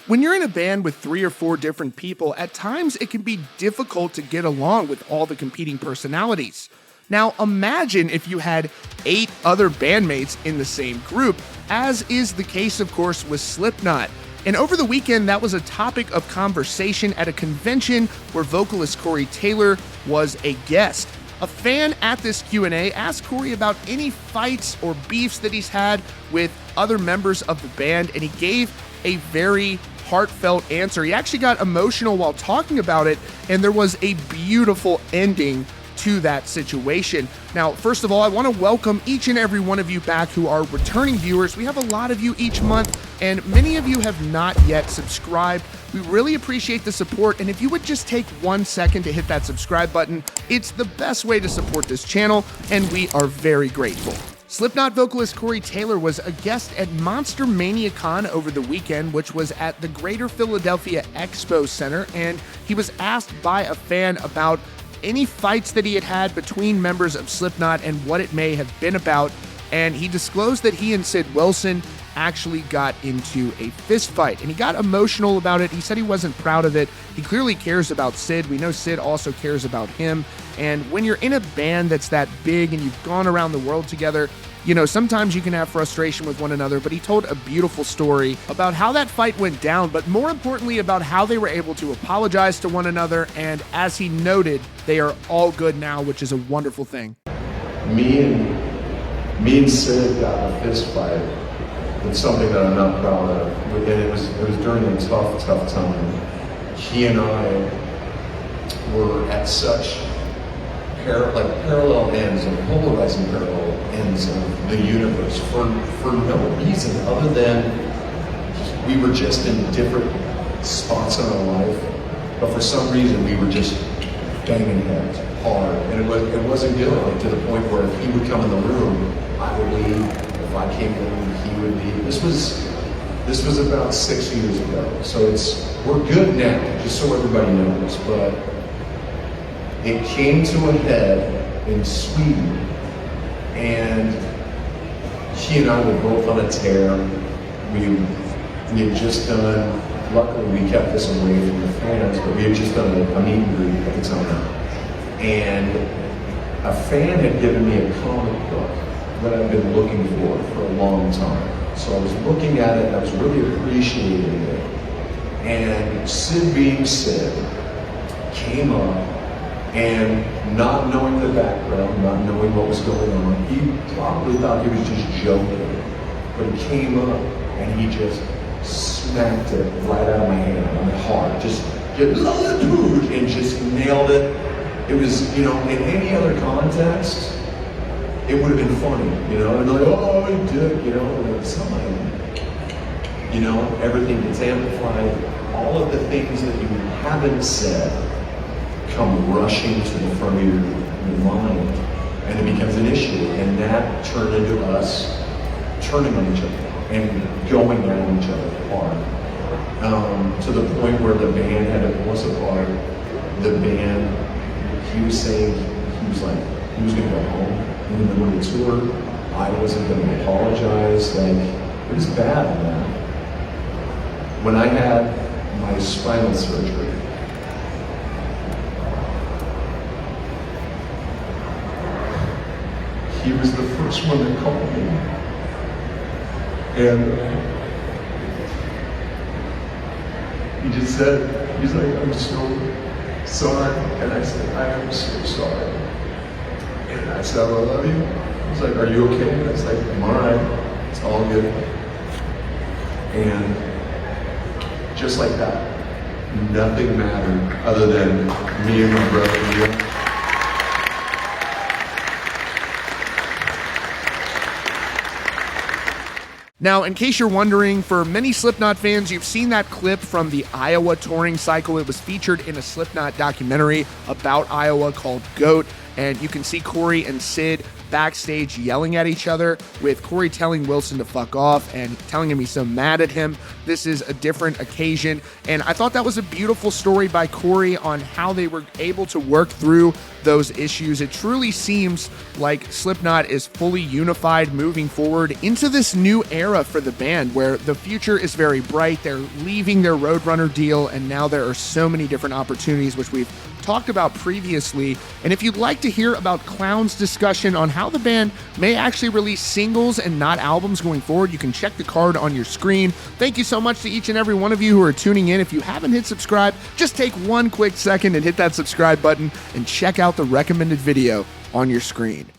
When you're in a band with 3 or 4 different people, at times it can be difficult to get along with all the competing personalities. Now imagine if you had 8 other bandmates in the same group, as is the case of course with Slipknot. And over the weekend, that was a topic of conversation at a convention where vocalist Corey Taylor was a guest. A fan at this Q&A asked Corey about any fights or beefs that he's had with other members of the band, and he gave a very heartfelt answer. He actually got emotional while talking about it, and there was a beautiful ending to that situation. Now, first of all, I want to welcome each and every one of you back who are returning viewers. We have a lot of you each month, and many of you have not yet subscribed. We really appreciate the support, and if you would just take 1 second to hit that subscribe button, it's the best way to support this channel, and we are very grateful. Slipknot vocalist Corey Taylor was a guest at Monster Mania Con over the weekend, which was at the Greater Philadelphia Expo Center, and he was asked by a fan about any fights that he had had between members of Slipknot and what it may have been about, and he disclosed that he and Sid Wilson actually got into a fist fight, and he got emotional about it. He said he wasn't proud of it. He clearly cares about Sid. We know Sid also cares about him, and when you're in a band that's that big and you've gone around the world together, you know, sometimes you can have frustration with one another, but he told a beautiful story about how that fight went down, but more importantly about how they were able to apologize to one another, and as he noted, they are all good now, which is a wonderful thing. Me and Sid got in a fist fight. It's something that I'm not proud of, and it was during a tough time. He and I were at such parallel ends, and polarizing parallel ends of the universe for no reason other than we were just in different spots in our life, but for some reason we were just banging heads hard, and it wasn't good, like, to the point where if he would come in the room, I would leave. If I came in, he would leave. This was about 6 years ago, so we're good now, just so everybody knows, but it came to a head in Sweden, and he and I were both on a tear. We had just done, luckily we kept this away from the fans, but we had just done a meet and greet at the time. And a fan had given me a comic book that I've been looking for a long time. So I was looking at it, and I was really appreciating it. And Sid being Sid came up, and not knowing the background, not knowing what was going on, he probably thought he was just joking. But he came up and he just smacked it right out of my hand, on my heart, just and just nailed it. It was, in any other context, it would have been funny, and like, oh, he did, and it's not like, everything gets amplified. All of the things that you haven't said come rushing to the front of your mind, and it becomes an issue, and that turned into us turning on each other and going at each other hard, to the point where the band had to pull us apart. The band, he was saying, he was going to go home in the middle of the tour. I wasn't going to apologize. Like, it was bad on that. When I had my spinal surgery, he was the first one that called me, and he just said, he's like, I'm so sorry, and I said, I am so sorry, and I said, I love you. He's like, are you okay? And I was like, I'm all right, it's all good. And just like that, nothing mattered other than me and my brother. Now, in case you're wondering, for many Slipknot fans, you've seen that clip from the Iowa touring cycle. It was featured in a Slipknot documentary about Iowa called GOAT, and you can see Corey and Sid backstage yelling at each other, with Corey telling Wilson to fuck off and telling him he's so mad at him. This is a different occasion, and I thought that was a beautiful story by Corey on how they were able to work through those issues. It truly seems like Slipknot is fully unified moving forward into this new era for the band where the future is very bright. They're leaving their Roadrunner deal, and now there are so many different opportunities, which we've talked about previously. And if you'd like to hear about Clown's discussion on how the band may actually release singles and not albums going forward, you can check the card on your screen. Thank you so much to each and every one of you who are tuning in. If you haven't hit subscribe, just take one quick second and hit that subscribe button and check out the recommended video on your screen.